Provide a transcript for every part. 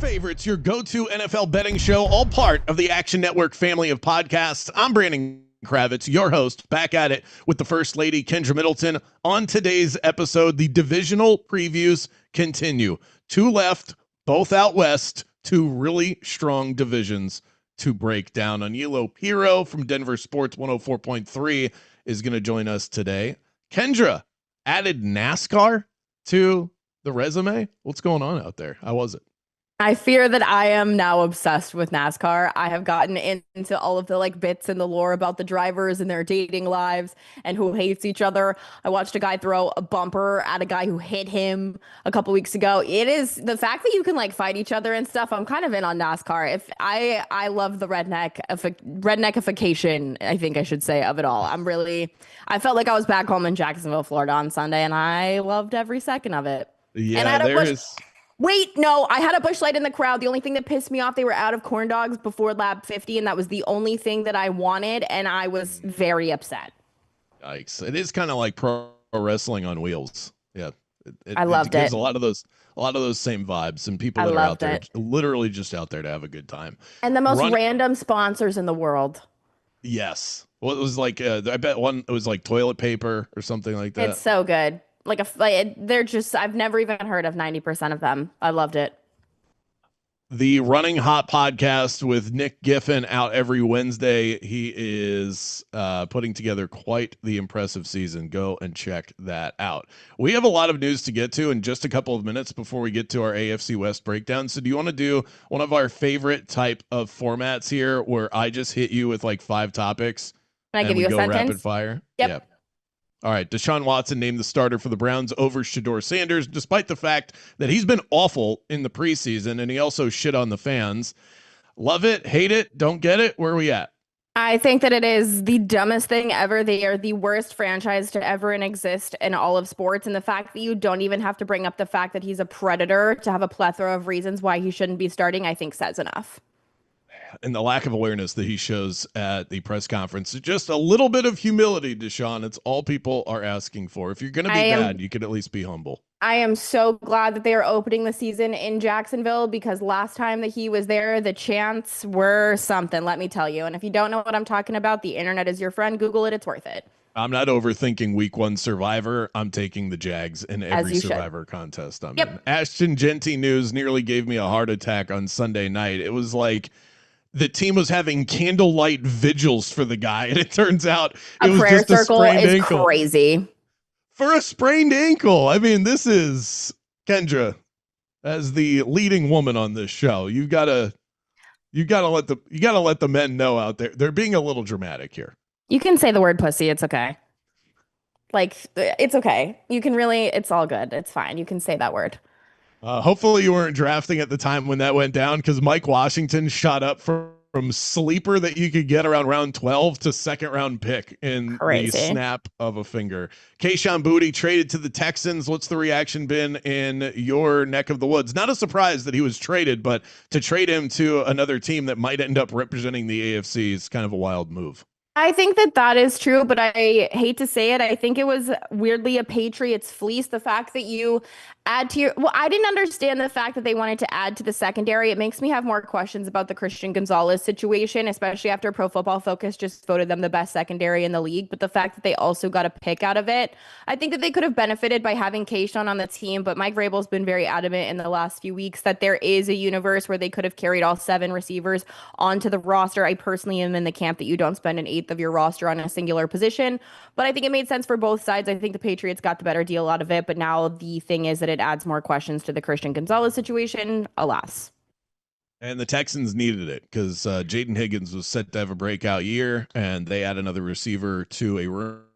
favorites, your go-to NFL betting show, all part of the Action Network family of podcasts. I'm Brandon Kravitz, your host, back at it with the First Lady, Kendra Middleton. On today's episode, the divisional previews continue. Two left, both out west, two really strong divisions to break down. Aniello Piro from Denver Sports 104.3 is going to join us today. Kendra, added NASCAR to the resume? What's going on out there? How was it? I fear that I am now obsessed with NASCAR. I have gotten into all of the bits and the lore about the drivers and their dating lives and who hates each other. I watched a guy throw a bumper at a guy who hit him a couple weeks ago. It is the fact that you can fight each other and stuff. I'm kind of in on NASCAR. If I love the redneckification, I think I should say, of it all. I felt like I was back home in Jacksonville, Florida on Sunday, and I loved every second of it. Yeah, Wait, no, I had a Busch Light in the crowd. The only thing that pissed me off, they were out of corn dogs before lap 50, and that was the only thing that I wanted, and I was very upset. Yikes. It is kind of like pro wrestling on wheels. Yeah. I loved it. Gives it. a lot of those same vibes, and people that are out there literally just out there to have a good time. And the most random sponsors in the world. Yes. Well, it was I bet it was like toilet paper or something like that. It's so good. I've never even heard of 90% of them. I loved it. The Running Hot podcast with Nick Giffen out every Wednesday. He is putting together quite the impressive season. Go and check that out. We have a lot of news to get to in just a couple of minutes before we get to our AFC West breakdown. So do you want to do one of our favorite type of formats here where I just hit you with 5 topics? Can I give you a sentence? Rapid fire? Yep. All right, Deshaun Watson named the starter for the Browns over Shedeur Sanders, despite the fact that he's been awful in the preseason, and he also shit on the fans. Love it, hate it, don't get it? Where are we at? I think that it is the dumbest thing ever. They are the worst franchise to ever exist in all of sports, and the fact that you don't even have to bring up the fact that he's a predator to have a plethora of reasons why he shouldn't be starting, I think says enough. And the lack of awareness that he shows at the press conference. Just a little bit of humility, Deshaun. It's all people are asking for. If you're going to be bad, you could at least be humble. I am so glad that they are opening the season in Jacksonville, because last time that he was there, the chants were something, let me tell you. And if you don't know what I'm talking about, the internet is your friend. Google it. It's worth it. I'm not overthinking week 1 Survivor. I'm taking the Jags in every Survivor contest I'm in. Ashton Genty news nearly gave me a heart attack on Sunday night. It was like the team was having candlelight vigils for the guy, and it turns out it was just a sprained ankle. Crazy. For a sprained ankle. I mean, this is Kendra, as the leading woman on this show. You gotta let the men know out there. They're being a little dramatic here. You can say the word pussy. It's okay. It's okay. You can really. It's all good. It's fine. You can say that word. Hopefully you weren't drafting at the time when that went down, because Mike Washington shot up from sleeper that you could get around round 12 to second round pick in the snap of a finger. Kayshon Boutte traded to the Texans. What's the reaction been in your neck of the woods? Not a surprise that he was traded, but to trade him to another team that might end up representing the AFC is kind of a wild move. I think that is true, but I hate to say it. I think it was weirdly a Patriots fleece. The fact that you add to I didn't understand the fact that they wanted to add to the secondary. It makes me have more questions about the Christian Gonzalez situation, especially after Pro Football Focus just voted them the best secondary in the league. But the fact that they also got a pick out of it, I think that they could have benefited by having Kayshon on the team. But Mike Vrabel's been very adamant in the last few weeks that there is a universe where they could have carried all 7 receivers onto the roster. I personally am in the camp that you don't spend an 8th of your roster on a singular position, but I think it made sense for both sides. I think the Patriots got the better deal out of it, but now the thing is that it adds more questions to the Christian Gonzalez situation, alas. And the Texans needed it, because Jaden Higgins was set to have a breakout year, and they add another receiver to a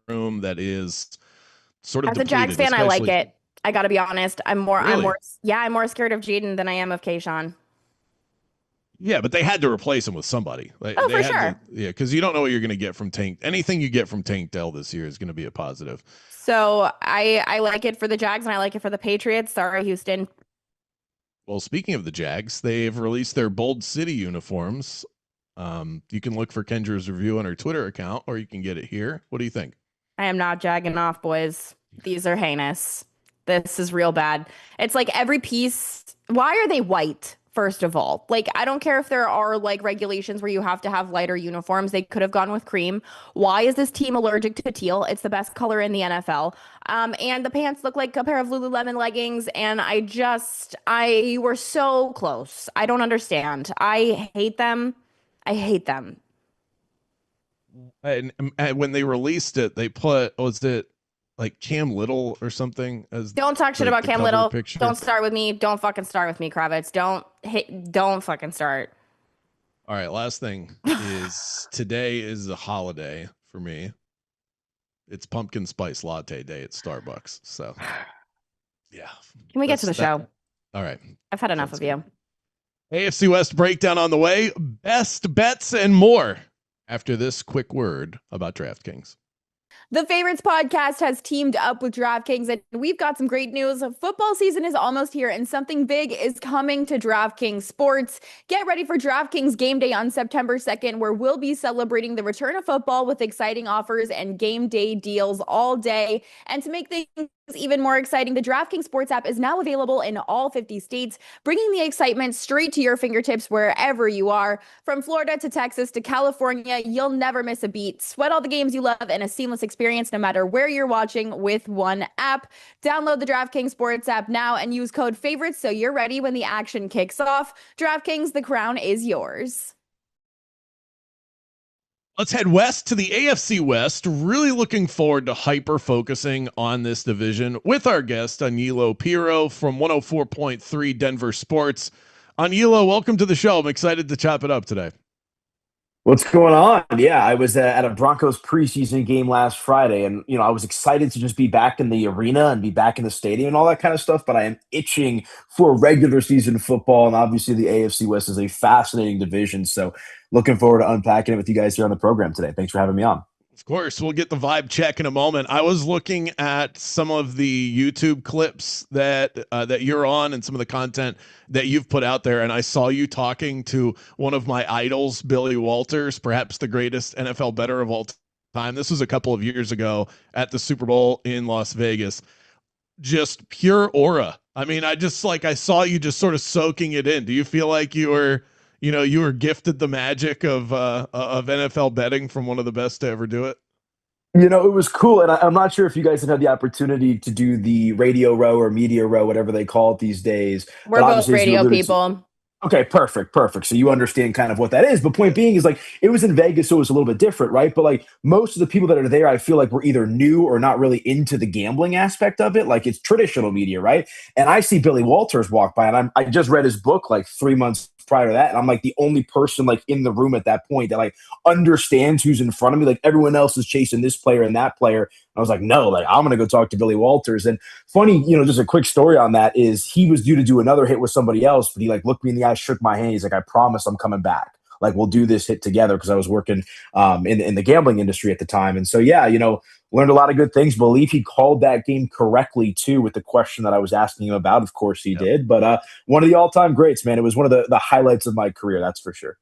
room that is sort of depleted. As a Jags fan, I like it. I got to be honest. I'm more scared of Jaden than I am of Kayshon. Yeah, but they had to replace him with somebody. For sure. Because you don't know what you're going to get from Tank. Anything you get from Tank Dell this year is going to be a positive. So I like it for the Jags, and I like it for the Patriots. Sorry, Houston. Well, speaking of the Jags, they've released their Bold City uniforms. You can look for Kendra's review on her Twitter account, or you can get it here. What do you think? I am not jagging off, boys. These are heinous. This is real bad. It's like every piece. Why are they white? first of all. Like, I don't care if there are like regulations where you have to have lighter uniforms. They could have gone with cream. Why is this team allergic to teal? It's the best color in the NFL. And the pants look like a pair of Lululemon leggings. And I were so close. I don't understand. I hate them. I hate them. And when they released it, they put, was it like Cam Little or something as Don't talk shit about the Cam cover Little. picture? Don't start with me. Don't fucking start with me, Kravitz. Don't fucking start. All right, last thing is today is a holiday for me. It's pumpkin spice latte day at Starbucks. So, yeah. Can we get to the show? All right. I've had enough of you. AFC West breakdown on the way. Best bets and more after this quick word about DraftKings. The Favorites podcast has teamed up with DraftKings, and we've got some great news. Football season is almost here, and something big is coming to DraftKings Sports. Get ready for DraftKings Game Day on September 2nd, where we'll be celebrating the return of football with exciting offers and game day deals all day. And to make things even more exciting, the DraftKings Sports app is now available in all 50 states, bringing the excitement straight to your fingertips wherever you are. From Florida to Texas to California, you'll never miss a beat. Sweat all the games you love in a seamless experience no matter where you're watching with one app. Download the DraftKings Sports app now and use code FAVORITES so you're ready when the action kicks off. DraftKings, the crown is yours. Let's head west to the AFC West. Really looking forward to hyper focusing on this division with our guest, Aniello Piro from 104.3 Denver Sports. Aniello, welcome to the show. I'm excited to chop it up today. What's going on? Yeah, I was at a Broncos preseason game last Friday, and I was excited to just be back in the arena and be back in the stadium and all that kind of stuff. But I am itching for regular season football, and obviously the AFC West is a fascinating division. So, looking forward to unpacking it with you guys here on the program today. Thanks for having me on. Of course, we'll get the vibe check in a moment. I was looking at some of the YouTube clips that you're on and some of the content that you've put out there, and I saw you talking to one of my idols, Billy Walters, perhaps the greatest NFL bettor of all time. This was a couple of years ago at the Super Bowl in Las Vegas. Just pure aura. I mean, I saw you just sort of soaking it in. Do you feel like you were gifted the magic of NFL betting from one of the best to ever do it? It was cool, and I'm not sure if you guys have had the opportunity to do the radio row or media row, whatever they call it these days. We're both radio people. Okay, perfect. So you understand kind of what that is. But point being is, like, it was in Vegas, so it was a little bit different, right? But like most of the people that are there, I feel like were either new or not really into the gambling aspect of it. Like, it's traditional media, right? And I see Billy Walters walk by, and I just read his book like 3 months prior to that, and I'm like the only person like in the room at that point that like understands who's in front of me. Like, everyone else is chasing this player and that player. I was like, no, like, I'm going to go talk to Billy Walters. And funny, just a quick story on that is he was due to do another hit with somebody else, but he like looked me in the eye, shook my hand. He's like, I promise I'm coming back. Like, we'll do this hit together, because I was working in the gambling industry at the time. And so, yeah, learned a lot of good things. Believe he called that game correctly, too, with the question that I was asking him about. Of course he did. But one of the all-time greats, man. It was one of the highlights of my career, that's for sure.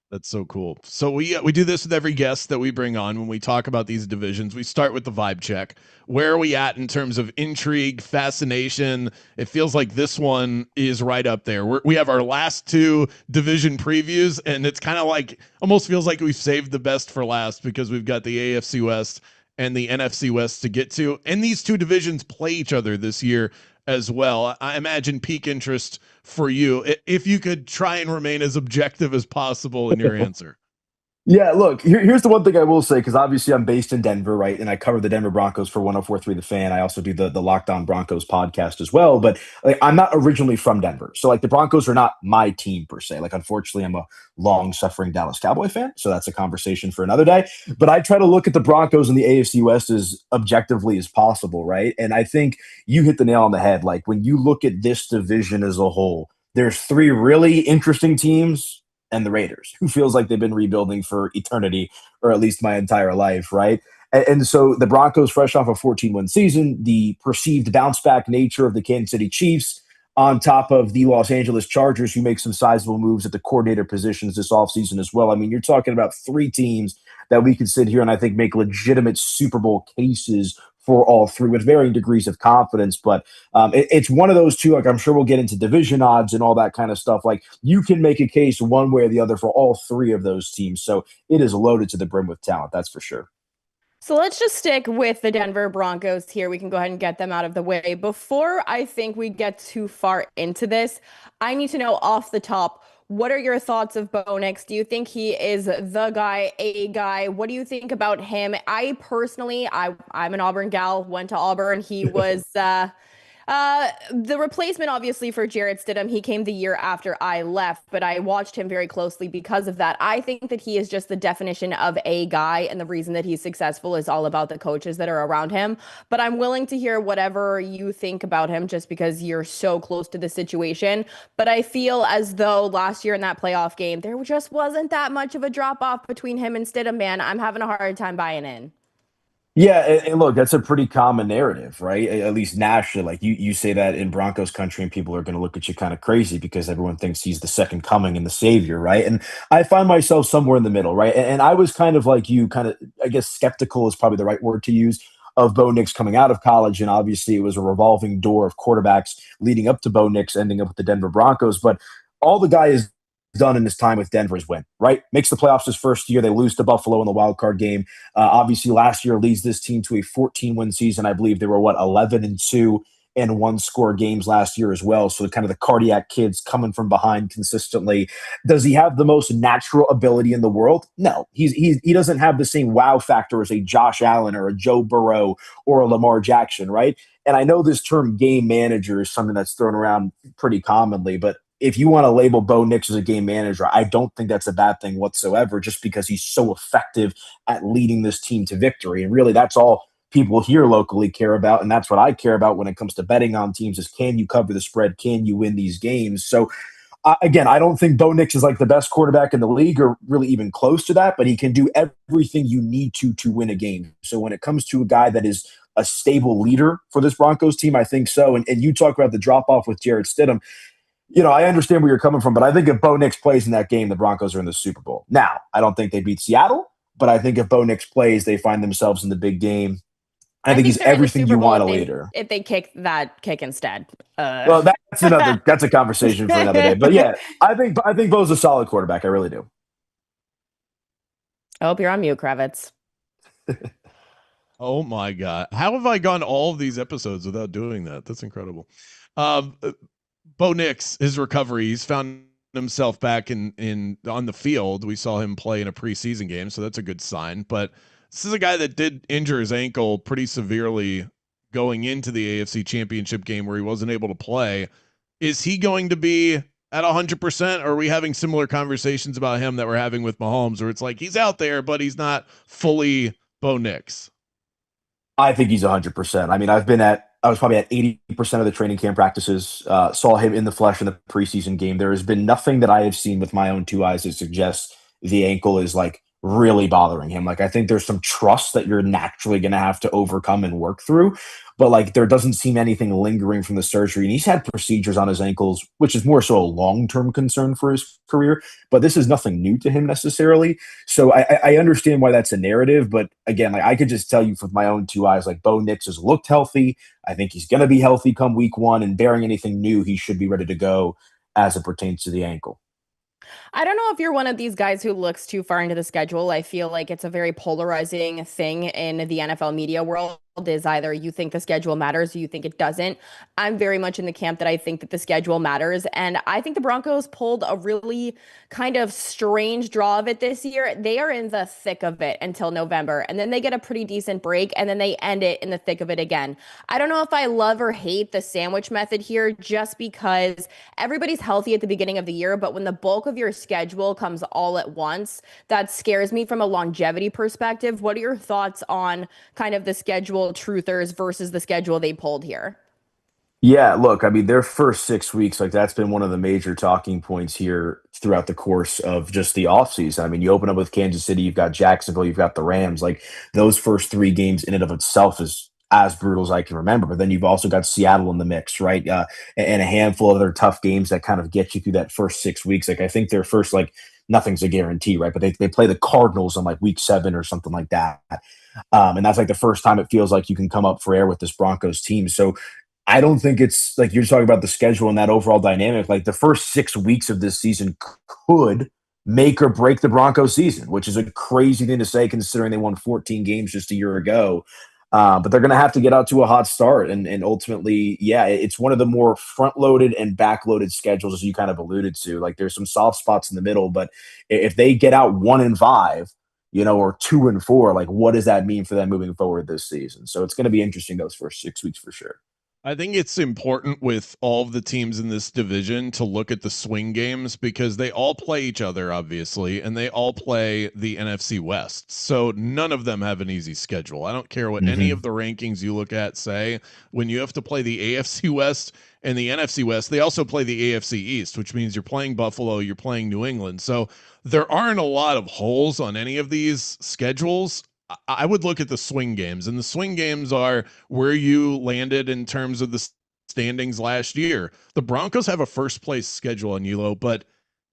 That's so cool. So we do this with every guest that we bring on when we talk about these divisions. We start with the vibe check. Where are we at in terms of intrigue, fascination? It feels like this one is right up there. We have our last two division previews, and it's kind of like almost feels like we've saved the best for last, because we've got the AFC West and the NFC West to get to. And these two divisions play each other this year as well. I imagine peak interest for you, if you could try and remain as objective as possible in your answer. Yeah, look, here's the one thing I will say, because obviously I'm based in Denver, right? And I cover the Denver Broncos for 104.3 The Fan. I also do the Locked On Broncos podcast as well. But like, I'm not originally from Denver. So like, the Broncos are not my team per se. Like, unfortunately, I'm a long-suffering Dallas Cowboy fan. So that's a conversation for another day. But I try to look at the Broncos and the AFC West as objectively as possible, right? And I think you hit the nail on the head. Like, when you look at this division as a whole, there's three really interesting teams and the Raiders, who feels like they've been rebuilding for eternity, or at least my entire life, right? And so the Broncos, fresh off a 14-win season, the perceived bounce-back nature of the Kansas City Chiefs, on top of the Los Angeles Chargers, who make some sizable moves at the coordinator positions this offseason as well. I mean, you're talking about three teams that we could sit here and I think make legitimate Super Bowl cases for all three with varying degrees of confidence. But it's one of those two, like I'm sure we'll get into division odds and all that kind of stuff. Like you can make a case one way or the other for all three of those teams. So it is loaded to the brim with talent. That's for sure. So let's just stick with the Denver Broncos here. We can go ahead and get them out of the way. Before I think we get too far into this, I need to know off the top, what are your thoughts of Bo Nix? Do you think he is the guy, a guy? What do you think about him? I personally, I'm an Auburn gal, went to Auburn. He was the replacement, obviously, for Jarrett Stidham. He came the year after I left, but I watched him very closely because of that. I think that he is just the definition of a guy, and the reason that he's successful is all about the coaches that are around him. But I'm willing to hear whatever you think about him just because you're so close to the situation. But I feel as though last year in that playoff game, there just wasn't that much of a drop off between him and Stidham, man. I'm having a hard time buying in. Yeah, and look, that's a pretty common narrative, right? At least nationally. Like you say that in Broncos country, and people are going to look at you kind of crazy because everyone thinks he's the second coming and the savior, right? And I find myself somewhere in the middle, right? And I was kind of like you, kind of, I guess, skeptical is probably the right word to use of Bo Nix coming out of college, and obviously it was a revolving door of quarterbacks leading up to Bo Nix ending up with the Denver Broncos. But all the guy is done in his time with Denver is win, right? Makes the playoffs his first year. They lose to Buffalo in the wild card game. Obviously, last year leads this team to a 14-win season. I believe they were, 11-2 in one-score games last year as well. So kind of the cardiac kids coming from behind consistently. Does he have the most natural ability in the world? No. He doesn't have the same wow factor as a Josh Allen or a Joe Burrow or a Lamar Jackson, right? And I know this term game manager is something that's thrown around pretty commonly, but if you want to label Bo Nix as a game manager, I don't think that's a bad thing whatsoever, just because he's so effective at leading this team to victory. And really, that's all people here locally care about. And that's what I care about when it comes to betting on teams is, can you cover the spread? Can you win these games? So again, I don't think Bo Nix is like the best quarterback in the league or really even close to that, but he can do everything you need to win a game. So when it comes to a guy that is a stable leader for this Broncos team, I think so. And you talk about the drop off with Jarrett Stidham. I understand where you're coming from, but I think if Bo Nix plays in that game, the Broncos are in the Super Bowl. Now, I don't think they beat Seattle, but I think if Bo Nix plays, they find themselves in the big game. I think he's everything you want a leader. If they kick that kick instead. Well, that's a conversation for another day. But yeah, I think Bo's a solid quarterback. I really do. I hope you're on mute, Kravitz. Oh my God. How have I gone all of these episodes without doing that? That's incredible. Bo Nix, his recovery, he's found himself back in on the field. We saw him play in a preseason game, so that's a good sign. But this is a guy that did injure his ankle pretty severely going into the AFC Championship game where he wasn't able to play. Is he going to be at 100%? Or are we having similar conversations about him that we're having with Mahomes, where it's like he's out there, but he's not fully Bo Nix? I think he's 100%. I mean, I was probably at 80% of the training camp practices, saw him in the flesh in the preseason game. There has been nothing that I have seen with my own two eyes that suggests the ankle is like really bothering him. Like, I think there's some trust that you're naturally going to have to overcome and work through, but like there doesn't seem anything lingering from the surgery. And he's had procedures on his ankles, which is more so a long-term concern for his career, but this is nothing new to him necessarily. So I understand why that's a narrative, but again, like I could just tell you with my own two eyes, like Bo Nix has looked healthy. I think he's going to be healthy come week 1, and bearing anything new, he should be ready to go as it pertains to the ankle. I don't know if you're one of these guys who looks too far into the schedule. I feel like it's a very polarizing thing in the NFL media world, is either you think the schedule matters or you think it doesn't. I'm very much in the camp that I think that the schedule matters. And I think the Broncos pulled a really kind of strange draw of it this year. They are in the thick of it until November, and then they get a pretty decent break, and then they end it in the thick of it again. I don't know if I love or hate the sandwich method here, just because everybody's healthy at the beginning of the year, but when the bulk of your schedule comes all at once, that scares me from a longevity perspective. What are your thoughts on kind of the schedule truthers versus the schedule they pulled here? Yeah, look, I mean, their first 6 weeks, like that's been one of the major talking points here throughout the course of just the offseason. I mean, you open up with Kansas City, you've got Jacksonville, you've got the Rams. Like those first 3 games in and of itself is as brutal as I can remember. But then you've also got Seattle in the mix, right? And a handful of other tough games that kind of get you through that first 6 weeks. Like I think their first nothing's a guarantee, right? But they play the Cardinals in like week 7 or something like that. And that's like the first time it feels like you can come up for air with this Broncos team. So I don't think it's like you're talking about the schedule and that overall dynamic. Like the first 6 weeks of this season could make or break the Broncos season, which is a crazy thing to say considering they won 14 games just a year ago. But they're going to have to get out to a hot start. And ultimately, yeah, it's one of the more front loaded and back loaded schedules, as you kind of alluded to. Like there's some soft spots in the middle, but if they get out 1-5, or 2-4, like what does that mean for them moving forward this season? So it's going to be interesting those first 6 weeks for sure. I think it's important with all of the teams in this division to look at the swing games because they all play each other, obviously, and they all play the NFC West. So none of them have an easy schedule. I don't care what any of the rankings you look at say. When you have to play the AFC West and the NFC West, they also play the AFC East, which means you're playing Buffalo, you're playing New England. So there aren't a lot of holes on any of these schedules. I would look at the swing games, and the swing games are where you landed in terms of the standings last year. The Broncos have a first place schedule on Yulo, but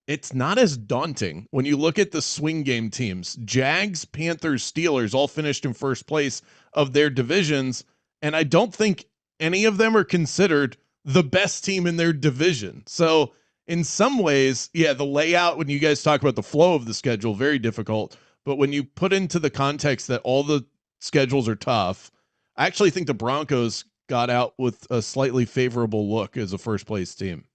it's not as daunting when you look at the swing game teams. Jags, Panthers, Steelers all finished in first place of their divisions, and I don't think any of them are considered the best team in their division. So in some ways, yeah, the layout, when you guys talk about the flow of the schedule, very difficult. But when you put into the context that all the schedules are tough, I actually think the Broncos got out with a slightly favorable look as a first place team.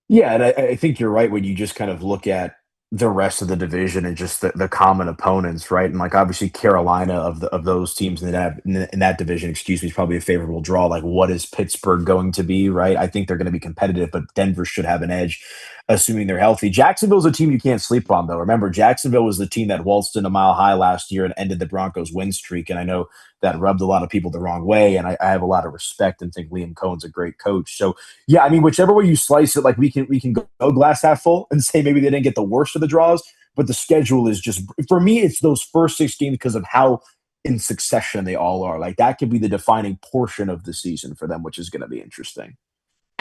Yeah, and I think you're right when you just kind of look at the rest of the division and just the common opponents, right? And like obviously Carolina of those teams in that division, excuse me, is probably a favorable draw. Like what is Pittsburgh going to be, right? I think they're going to be competitive, but Denver should have an edge, assuming they're healthy. Jacksonville's a team you can't sleep on, though. Remember, Jacksonville was the team that waltzed in a mile high last year and ended the Broncos win streak. And I know that rubbed a lot of people the wrong way. And I have a lot of respect and think Liam Cohen's a great coach. So yeah, I mean, whichever way you slice it, like we can go glass half full and say maybe they didn't get the worst of the draws, but the schedule is just, for me, it's those first 6 games because of how in succession they all are. Like that could be the defining portion of the season for them, which is going to be interesting.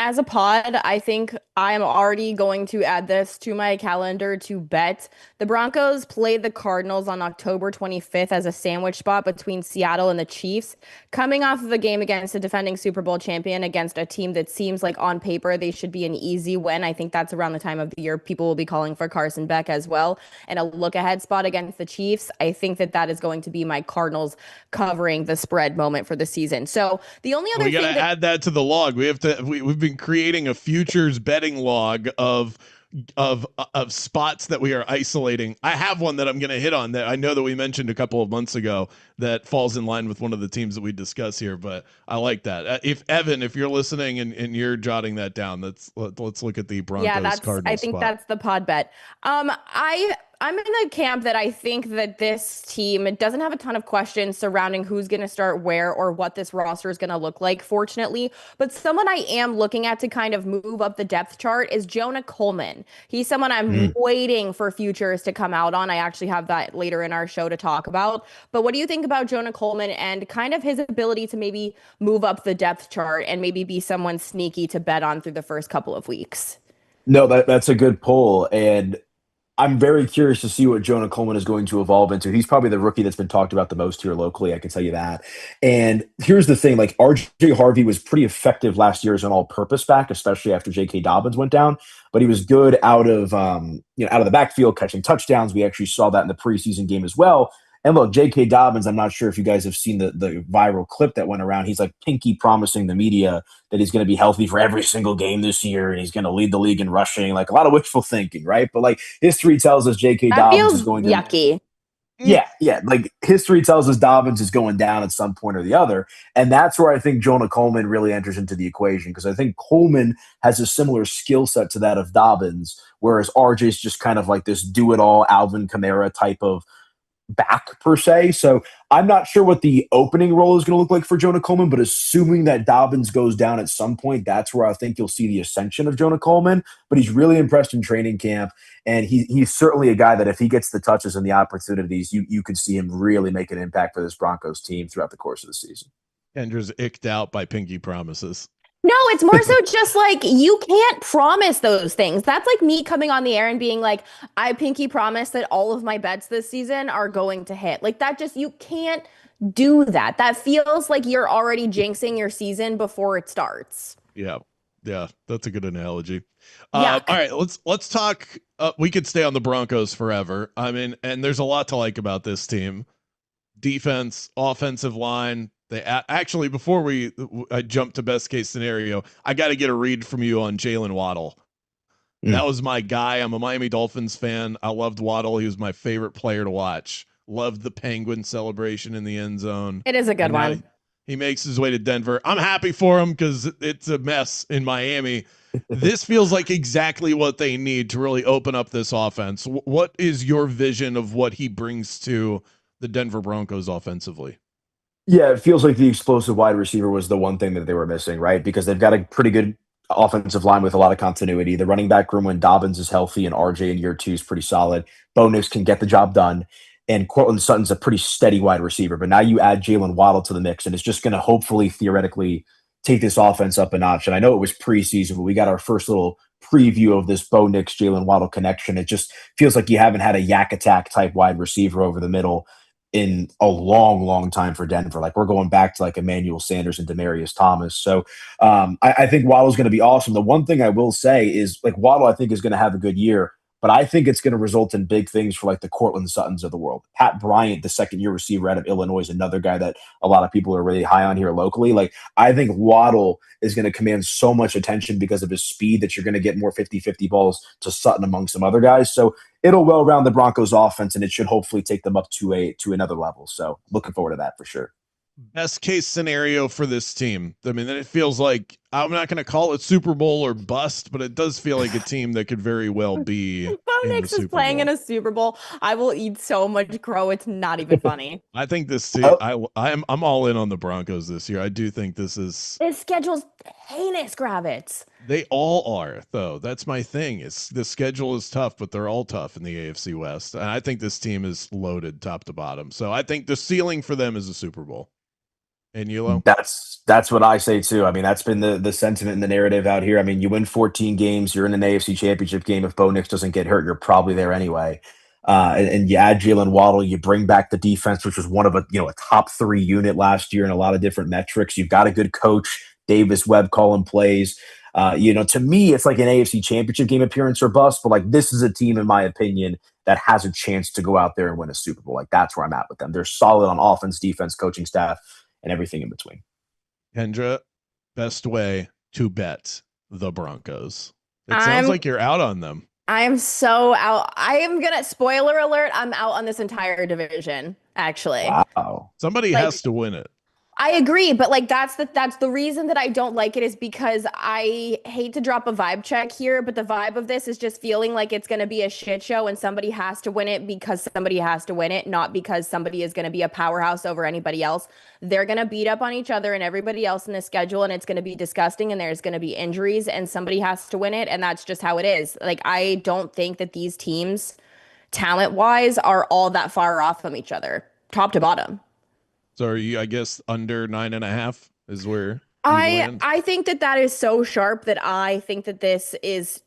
As a pod, I think I'm already going to add this to my calendar to bet. The Broncos played the Cardinals on October 25th as a sandwich spot between Seattle and the Chiefs, coming off of a game against a defending Super Bowl champion against a team that seems like on paper they should be an easy win. I think that's around the time of the year people will be calling for Carson Beck as well. And a look-ahead spot against the Chiefs, I think that is going to be my Cardinals covering the spread moment for the season. So the only other thing we got to add that to the log. We've been creating a futures betting log of spots that we are isolating. I have one that I'm going to hit on that I know that we mentioned a couple of months ago that falls in line with one of the teams that we discuss here, but I like that. If Evan, if you're listening and you're jotting that down, let's look at the Broncos Cardinals I think spot. That's the pod bet. I'm in the camp that I think that this team, it doesn't have a ton of questions surrounding who's going to start where or what this roster is going to look like, fortunately. But someone I am looking at to kind of move up the depth chart is Jonah Coleman. He's someone I'm waiting for futures to come out on. I actually have that later in our show to talk about. But what do you think about Jonah Coleman and kind of his ability to maybe move up the depth chart and maybe be someone sneaky to bet on through the first couple of weeks? No, that's a good pull. And I'm very curious to see what Jonah Coleman is going to evolve into. He's probably the rookie that's been talked about the most here locally. I can tell you that. And here's the thing, like RJ Harvey was pretty effective last year as an all-purpose back, especially after J.K. Dobbins went down, but he was good out of the backfield catching touchdowns. We actually saw that in the preseason game as well. And look, J.K. Dobbins, I'm not sure if you guys have seen the viral clip that went around. He's like pinky promising the media that he's going to be healthy for every single game this year and he's going to lead the league in rushing. Like a lot of wishful thinking, right? But like history tells us J.K. Dobbins is going to yucky. Yeah. Like history tells us Dobbins is going down at some point or the other. And that's where I think Jonah Coleman really enters into the equation because I think Coleman has a similar skill set to that of Dobbins, whereas RJ's just kind of like this do-it-all Alvin Kamara type of back per se. So I'm not sure what the opening role is going to look like for Jonah Coleman, but assuming that Dobbins goes down at some point, that's where I think you'll see the ascension of Jonah Coleman. But he's really impressed in training camp. And he's certainly a guy that if he gets the touches and the opportunities, you could see him really make an impact for this Broncos team throughout the course of the season. Kendra's icked out by pinky promises. No, it's more so just like you can't promise those things. That's like me coming on the air and being like, I pinky promise that all of my bets this season are going to hit. Like that just, you can't do that. That feels like you're already jinxing your season before it starts. Yeah. Yeah, that's a good analogy. All Yuck. right, let's talk. We could stay on the Broncos forever. I mean, and there's a lot to like about this team: defense, offensive line. They actually, before I jump to best case scenario, I got to get a read from you on Jalen Waddle. That was my guy. I'm a Miami Dolphins fan. I loved Waddle. He was my favorite player to watch. Loved the Penguin celebration in the end zone. It is a good And now one. he makes his way to Denver. I'm happy for him because it's a mess in Miami. This feels like exactly what they need to really open up this offense. What is your vision of what he brings to the Denver Broncos offensively? Yeah, it feels like the explosive wide receiver was the one thing that they were missing, right? Because they've got a pretty good offensive line with a lot of continuity. The running back room when Dobbins is healthy and RJ in year two is pretty solid. Bo Nix can get the job done. And Cortland Sutton's a pretty steady wide receiver. But now you add Jalen Waddle to the mix, and it's just going to hopefully, theoretically, take this offense up a notch. And I know it was preseason, but we got our first little preview of this Bo Nix Jalen Waddle connection. It just feels like you haven't had a yak attack type wide receiver over the middle in a long, long time for Denver. Like we're going back to like Emmanuel Sanders and Demarius Thomas. So I think Waddle's going to be awesome. The one thing I will say is like Waddle, I think is going to have a good year, but I think it's going to result in big things for like the Cortland Suttons of the world. Pat Bryant, the second year receiver out of Illinois, is another guy that a lot of people are really high on here locally. Like I think Waddle is going to command so much attention because of his speed that you're going to get more 50-50 balls to Sutton among some other guys. So it'll well round the Broncos offense, and it should hopefully take them up to another level. So looking forward to that for sure. Best case scenario for this team. I mean, it feels like I'm not going to call it Super Bowl or bust, but it does feel like a team that could very well be Bo in the Nix is Super playing Bowl. in a Super Bowl. I will eat so much crow. It's not even funny. I think this team. I'm all in on the Broncos this year. I do think this is. This schedule's heinous, Gravitz. They all are, though. That's my thing. It's the schedule is tough, but they're all tough in the AFC West. And I think this team is loaded top to bottom. So I think the ceiling for them is a Super Bowl. And Yulo? That's what I say too. I mean, that's been the sentiment and the narrative out here. I mean, you win 14 games, you're in an AFC Championship game. If Bo Nix doesn't get hurt, you're probably there anyway. And you add Jalen Waddle, you bring back the defense, which was one of a top 3 unit last year in a lot of different metrics. You've got a good coach, Davis Webb calling plays. To me, it's like an AFC Championship game appearance or bust. But like this is a team, in my opinion, that has a chance to go out there and win a Super Bowl. Like that's where I'm at with them. They're solid on offense, defense, coaching staff, and everything in between. Kendra, best way to bet the Broncos. It sounds like you're out on them. I am so out. I am gonna spoiler alert. I'm out on this entire division, actually. Wow. Somebody has to win it. I agree, but like that's the reason that I don't like it is because I hate to drop a vibe check here, but the vibe of this is just feeling like it's going to be a shit show and somebody has to win it because somebody has to win it, not because somebody is going to be a powerhouse over anybody else. They're going to beat up on each other and everybody else in the schedule, and it's going to be disgusting, and there's going to be injuries, and somebody has to win it, and that's just how it is. Like I don't think that these teams, talent-wise, are all that far off from each other, top to bottom. So are you, I guess, under 9.5 is where land? I think that is so sharp that I think that this is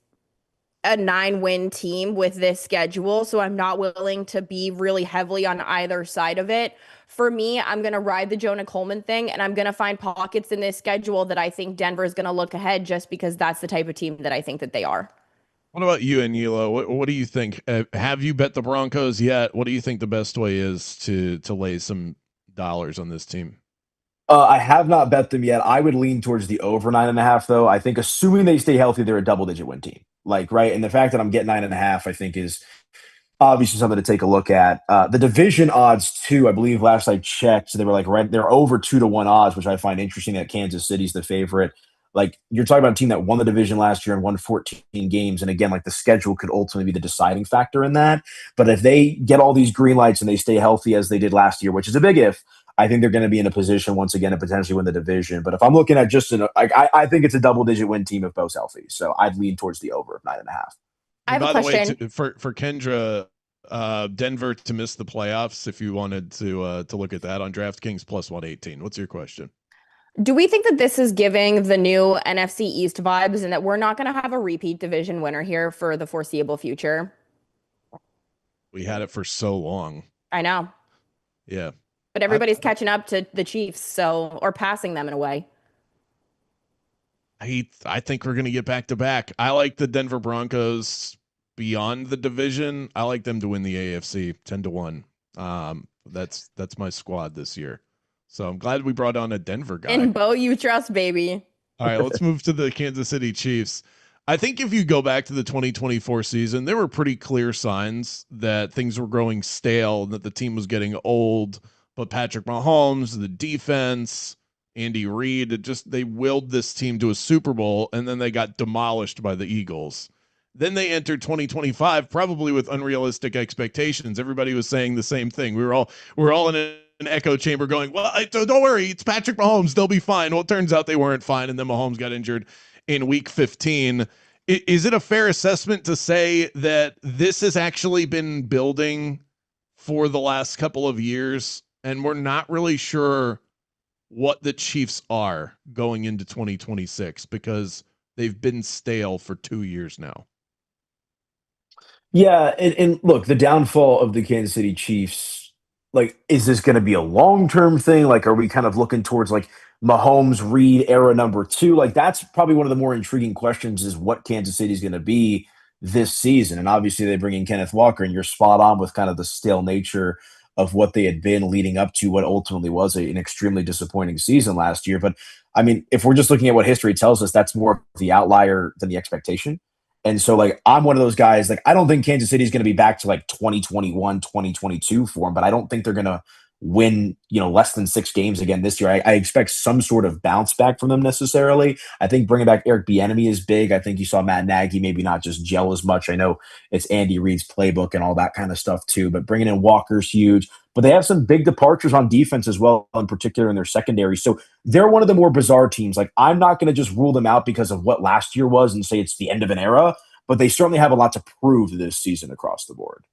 a 9-win team with this schedule. So I'm not willing to be really heavily on either side of it. For me, I'm going to ride the Jonah Coleman thing, and I'm going to find pockets in this schedule that I think Denver is going to look ahead just because that's the type of team that I think that they are. What about you and Yilo? What do you think? Have you bet the Broncos yet? What do you think the best way is to lay some dollars on this team? I have not bet them yet. I would lean towards the over 9.5, though. I think assuming they stay healthy, they're a double-digit win team. Like, right? And the fact that I'm getting 9.5, I think is obviously something to take a look at. The division odds, too, I believe last I checked, they were like they're over 2-1 odds, which I find interesting that Kansas City's the favorite. Like, you're talking about a team that won the division last year and won 14 games. And again, like the schedule could ultimately be the deciding factor in that. But if they get all these green lights and they stay healthy as they did last year, which is a big if, I think they're going to be in a position once again to potentially win the division. But if I'm looking at I think it's a double-digit win team if both healthy. So I'd lean towards the over of 9.5. I have a question. Way, for Kendra, Denver to miss the playoffs, if you wanted to look at that on DraftKings plus 118. What's your question? Do we think that this is giving the new NFC East vibes and that we're not going to have a repeat division winner here for the foreseeable future? We had it for so long. I know, Yeah. but everybody's catching up to the Chiefs, so or passing them in a way. I think we're going to get back to back. I like the Denver Broncos beyond the division. I like them to win the AFC 10-1. That's my squad this year. So I'm glad we brought on a Denver guy. And Bo, you trust, baby. All right, let's move to the Kansas City Chiefs. I think if you go back to the 2024 season, there were pretty clear signs that things were growing stale, that the team was getting old. But Patrick Mahomes, the defense, Andy Reid, they willed this team to a Super Bowl, and then they got demolished by the Eagles. Then they entered 2025 probably with unrealistic expectations. Everybody was saying the same thing. We're all in an echo chamber going, well, don't worry, it's Patrick Mahomes. They'll be fine. Well, it turns out they weren't fine, and then Mahomes got injured in week 15. Is it a fair assessment to say that this has actually been building for the last couple of years, and we're not really sure what the Chiefs are going into 2026 because they've been stale for 2 years now? Yeah, and look, the downfall of the Kansas City Chiefs, like, is this going to be a long-term thing? Like, are we kind of looking towards like Mahomes Reed era number two? Like, that's probably one of the more intriguing questions is what Kansas City is going to be this season. And obviously, they bring in Kenneth Walker, and you're spot on with kind of the stale nature of what they had been leading up to what ultimately was an extremely disappointing season last year. But I mean, if we're just looking at what history tells us, that's more the outlier than the expectation. And so, like, I'm one of those guys, like, I don't think Kansas City is going to be back to like 2021, 2022 form, but I don't think they're going to win, less than 6 games again this year. I expect some sort of bounce back from them necessarily. I think bringing back Eric Bieniemy is big. I think you saw Matt Nagy maybe not just gel as much. I know it's Andy Reid's playbook and all that kind of stuff too, but bringing in Walker's huge. But they have some big departures on defense as well, in particular in their secondary. So they're one of the more bizarre teams. Like, I'm not going to just rule them out because of what last year was and say it's the end of an era, but they certainly have a lot to prove this season across the board.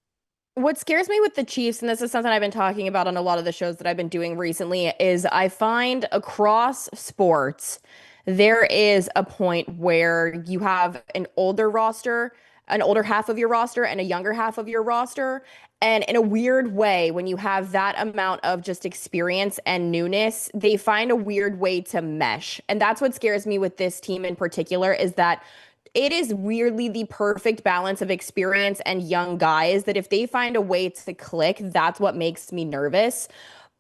What scares me with the Chiefs, and this is something I've been talking about on a lot of the shows that I've been doing recently, is I find across sports, there is a point where you have an older roster, an older half of your roster, and a younger half of your roster. And in a weird way, when you have that amount of just experience and newness, they find a weird way to mesh. And that's what scares me with this team in particular, is that it is weirdly the perfect balance of experience and young guys that if they find a way to click, that's what makes me nervous.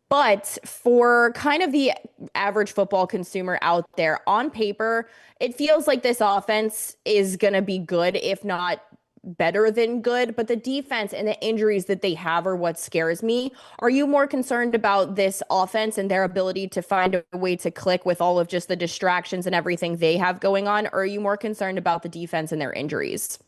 But for kind of the average football consumer out there, on paper, it feels like this offense is going to be good, if not better than good, but the defense and the injuries that they have are what scares me. Are you more concerned about this offense and their ability to find a way to click with all of just the distractions and everything they have going on? Or are you more concerned about the defense and their injuries?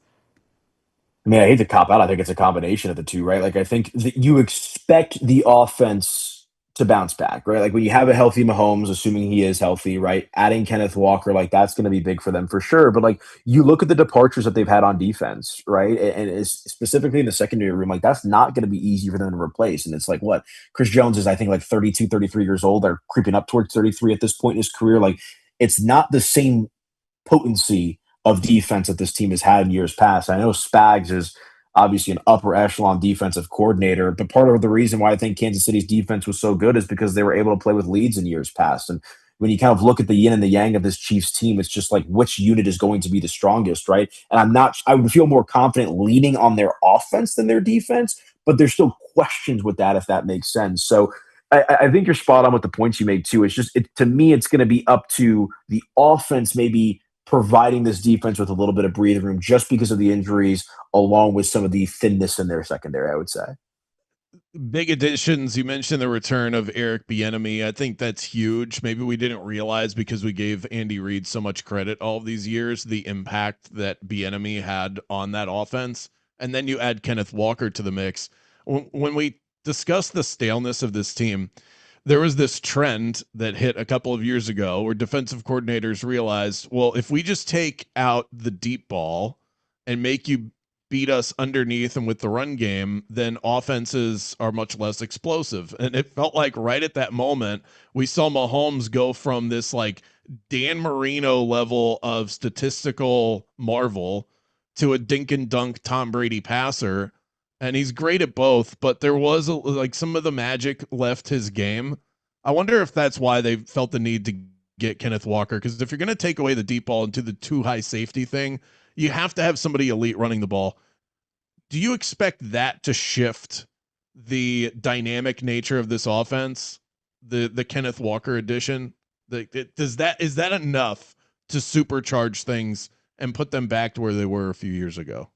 I mean, I hate to cop out. I think it's a combination of the two, right? Like, I think that you expect the offense to bounce back, right? Like, when you have a healthy Mahomes, assuming he is healthy, right? Adding Kenneth Walker, like, that's going to be big for them for sure. But like, you look at the departures that they've had on defense, right? And it's specifically in the secondary room, like, that's not going to be easy for them to replace. And it's like, what? Chris Jones is, I think, like 32, 33 years old. They're creeping up towards 33 at this point in his career. Like, it's not the same potency of defense that this team has had in years past. I know Spags is obviously an upper echelon defensive coordinator, but part of the reason why I think Kansas City's defense was so good is because they were able to play with leads in years past. And when you kind of look at the yin and the yang of this Chiefs team, it's just like which unit is going to be the strongest, right? And I would feel more confident leaning on their offense than their defense, but there's still questions with that, if that makes sense. So I think you're spot on with the points you made too. It's just, to me, it's going to be up to the offense maybe providing this defense with a little bit of breathing room just because of the injuries, along with some of the thinness in their secondary, I would say. Big additions. You mentioned the return of Eric Bieniemy. I think that's huge. Maybe we didn't realize because we gave Andy Reid so much credit all of these years, the impact that Bieniemy had on that offense. And then you add Kenneth Walker to the mix. When we discuss the staleness of this team, there was this trend that hit a couple of years ago where defensive coordinators realized, well, if we just take out the deep ball and make you beat us underneath and with the run game, then offenses are much less explosive. And it felt like right at that moment, we saw Mahomes go from this like Dan Marino level of statistical marvel to a dink and dunk Tom Brady passer. And he's great at both, but there was like some of the magic left his game. I wonder if that's why they felt the need to get Kenneth Walker, because if you're going to take away the deep ball and do the too high safety thing, you have to have somebody elite running the ball. Do you expect that to shift the dynamic nature of this offense? The Kenneth Walker addition, is that enough to supercharge things and put them back to where they were a few years ago?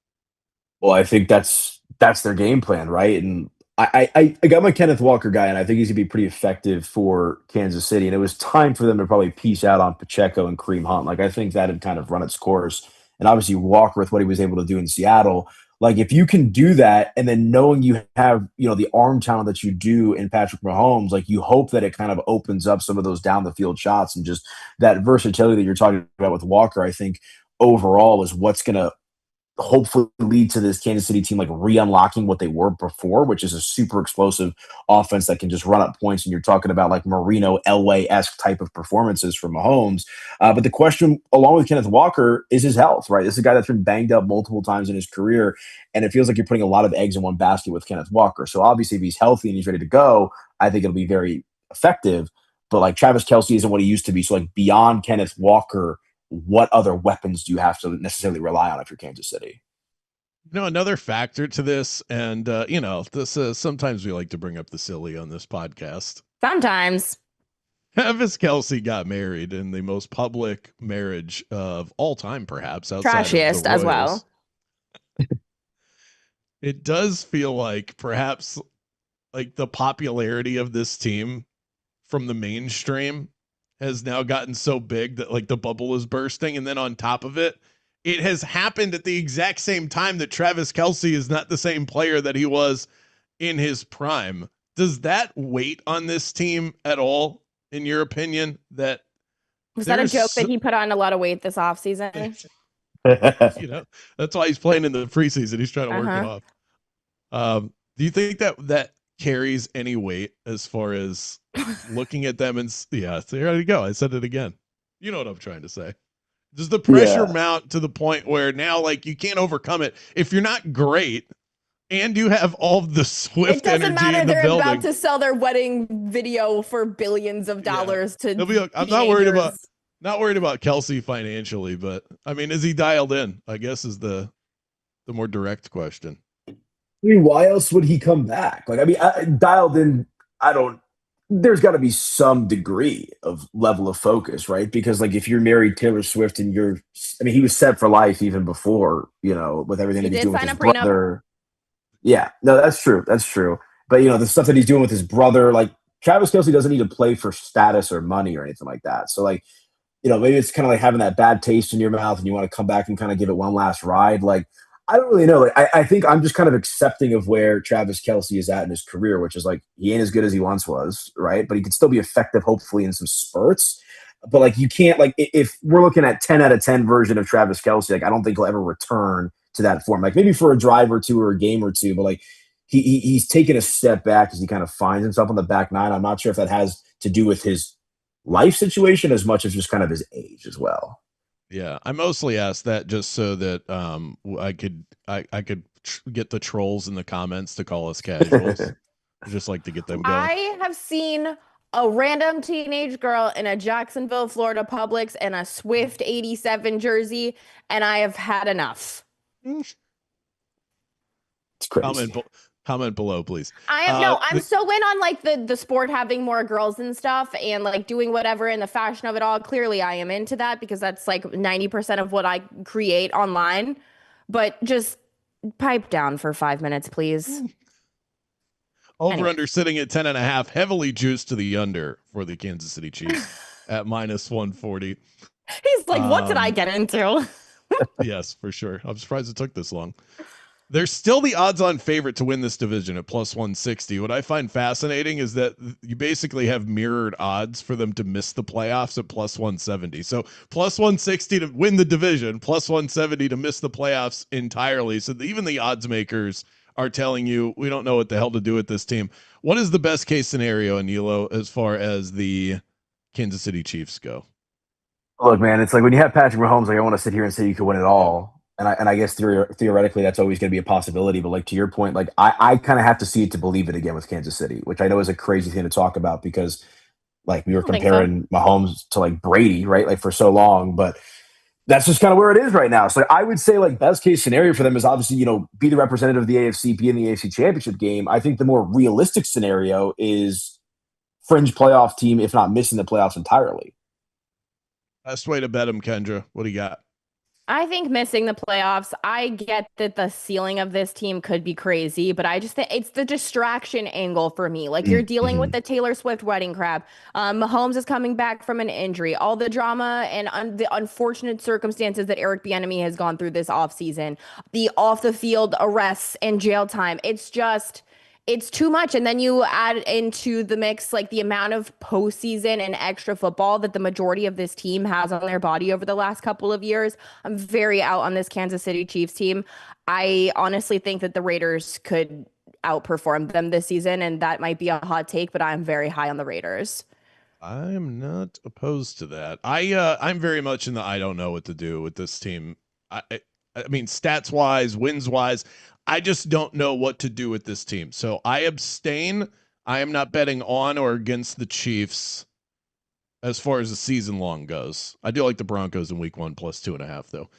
Well, I think that's their game plan, right? And I got my Kenneth Walker guy, and I think he's gonna be pretty effective for Kansas City. And it was time for them to probably piece out on Pacheco and Kareem Hunt. Like I think that had kind of run its course. And obviously Walker with what he was able to do in Seattle. Like if you can do that, and then knowing you have the arm talent that you do in Patrick Mahomes, like you hope that it kind of opens up some of those down the field shots, and just that versatility that you're talking about with Walker. I think overall is what's gonna hopefully lead to this Kansas City team like re-unlocking what they were before, which is a super explosive offense that can just run up points. And you're talking about like Marino Elway-esque type of performances from Mahomes. But the question, along with Kenneth Walker, is his health, right? This is a guy that's been banged up multiple times in his career, and it feels like you're putting a lot of eggs in one basket with Kenneth Walker. So obviously, if he's healthy and he's ready to go, I think it'll be very effective. But like Travis Kelce isn't what he used to be. So like beyond Kenneth Walker, what other weapons do you have to necessarily rely on if you're Kansas City? Another factor to this, and this sometimes we like to bring up the silly on this podcast. Sometimes. Travis Kelce got married in the most public marriage of all time, perhaps outside Trashiest of the as Royals. well. It does feel like perhaps like the popularity of this team from the mainstream has now gotten so big that like the bubble is bursting. And then on top of it, it has happened at the exact same time that Travis Kelce is not the same player that he was in his prime. Does that weight on this team at all, in your opinion? That was that a joke that he put on a lot of weight this offseason? That's why he's playing in the preseason. He's trying to work it off. Do you think that carries any weight as far as looking at them? And yeah, so there you go. I said it again. You know what I'm trying to say. Does the pressure mount to the point where now, like, you can't overcome it if you're not great and you have all the Swift energy in the building? It doesn't matter. They're about to sell their wedding video for billions of dollars to teenagers. I'm not worried about Kelce financially, but I mean, is he dialed in? I guess is the more direct question. I mean, why else would he come back? Like, I mean, dialed in, there's got to be some degree of level of focus, right? Because, like, if you're married Taylor Swift and he was set for life even before, with everything that he's doing with his brother. Yeah, no, that's true. That's true. But, the stuff that he's doing with his brother, like, Travis Kelce doesn't need to play for status or money or anything like that. So, like, maybe it's kind of like having that bad taste in your mouth and you want to come back and kind of give it one last ride. Like, I don't really know. Like, I think I'm just kind of accepting of where Travis Kelce is at in his career, which is like he ain't as good as he once was, right? But he can still be effective, hopefully, in some spurts. But like you can't, like, if we're looking at 10 out of 10 version of Travis Kelce, like I don't think he'll ever return to that form. Like maybe for a drive or two or a game or two, but like he's taken a step back as he kind of finds himself on the back nine. I'm not sure if that has to do with his life situation as much as just kind of his age as well. Yeah, I mostly asked that just so that I could get the trolls in the comments to call us casuals. I just like to get them going. I have seen a random teenage girl in a Jacksonville, Florida Publix and a Swift 87 jersey, and I have had enough. It's crazy. Comment below, please. I'm so in on like the sport having more girls and stuff and like doing whatever in the fashion of it all. Clearly I am into that because that's like 90% of what I create online. But just pipe down for 5 minutes, please. Over under sitting at 10.5, heavily juiced to the under for the Kansas City Chiefs at -140. He's like, what did I get into? Yes, for sure. I'm surprised it took this long. They're still the odds-on favorite to win this division at plus 160. What I find fascinating is that you basically have mirrored odds for them to miss the playoffs at plus 170. So plus 160 to win the division, plus 170 to miss the playoffs entirely. So even the odds makers are telling you we don't know what the hell to do with this team. What is the best case scenario, Anilo, as far as the Kansas City Chiefs go? Look, man, it's like when you have Patrick Mahomes, like I want to sit here and say you could win it all. And I guess theoretically that's always going to be a possibility. But like to your point, like I kind of have to see it to believe it again with Kansas City, which I know is a crazy thing to talk about because like we were don't think so. comparing Mahomes to like Brady, right? Like for so long, but that's just kind of where it is right now. So I would say like best case scenario for them is obviously, be the representative of the AFC, be in the AFC championship game. I think the more realistic scenario is fringe playoff team, if not missing the playoffs entirely. Best way to bet them, Kendra. What do you got? I think missing the playoffs, I get that the ceiling of this team could be crazy, but I just think it's the distraction angle for me. Like you're dealing with the Taylor Swift wedding crap. Mahomes is coming back from an injury, all the drama and the unfortunate circumstances that Eric Bieniemy has gone through this offseason, the off the field arrests and jail time. It's too much. And then you add into the mix like the amount of postseason and extra football that the majority of this team has on their body over the last couple of years. I'm very out on this Kansas City Chiefs team. I honestly think that the Raiders could outperform them this season, and that might be a hot take, but I'm very high on the Raiders. I am not opposed to that. I'm very much in the I don't know what to do with this team. I mean, stats wise, wins wise, I just don't know what to do with this team. So I abstain. I am not betting on or against the Chiefs as far as the season long goes. I do like the Broncos in week 1 plus 2.5 though.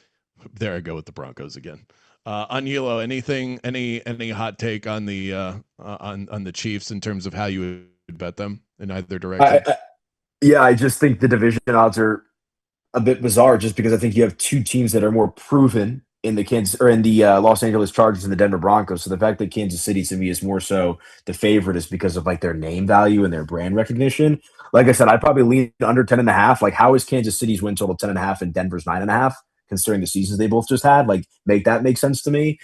There I go with the Broncos again. Anilo, any hot take on the on the Chiefs in terms of how you would bet them in either direction? Yeah, I just think the division odds are a bit bizarre just because I think you have two teams that are more proven in the Los Angeles Chargers and the Denver Broncos. So the fact that Kansas City to me is more so the favorite is because of like their name value and their brand recognition. Like I said, I'd probably lean under 10.5. Like how is Kansas City's win total 10.5 and Denver's 9.5? Considering the seasons they both just had, like make that make sense to me.